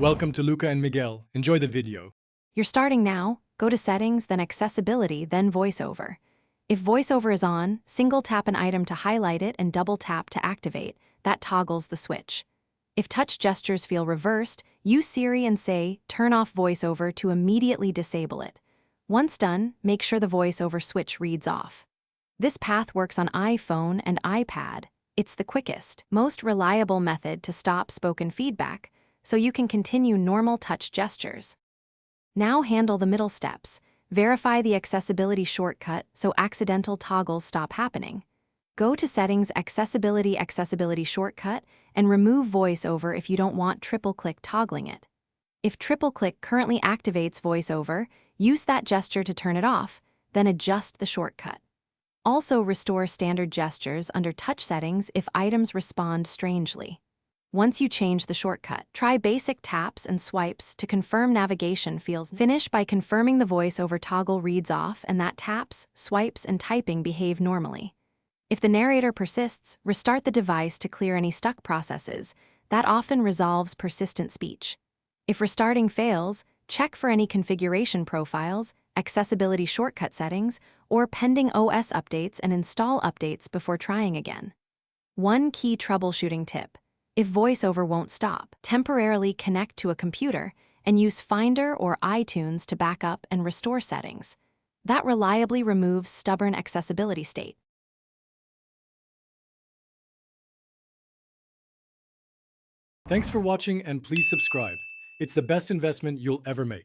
Welcome to Luca and Miguel. Enjoy the video. You're starting now, go to Settings, then Accessibility, then VoiceOver. If VoiceOver is on, single tap an item to highlight it and double tap to activate. That toggles the switch. If touch gestures feel reversed, use Siri and say, "Turn off VoiceOver" to immediately disable it. Once done, make sure the VoiceOver switch reads off. This path works on iPhone and iPad. It's the quickest, most reliable method to stop spoken feedback, so you can continue normal touch gestures. Now handle the middle steps. Verify the accessibility shortcut so accidental toggles stop happening. Go to Settings, Accessibility shortcut, and remove VoiceOver if you don't want triple-click toggling it. If triple-click currently activates VoiceOver, use that gesture to turn it off, then adjust the shortcut. Also restore standard gestures under touch settings if items respond strangely. Once you change the shortcut, try basic taps and swipes to confirm navigation feels. Finish by confirming the VoiceOver toggle reads off and that taps, swipes, and typing behave normally. If the narrator persists, restart the device to clear any stuck processes. That often resolves persistent speech. If restarting fails, check for any configuration profiles, accessibility shortcut settings, or pending OS updates and install updates before trying again. One key troubleshooting tip. If VoiceOver won't stop, temporarily connect to a computer and use Finder or iTunes to back up and restore settings. That reliably removes stubborn accessibility state. Thanks for watching and please subscribe. It's the best investment you'll ever make.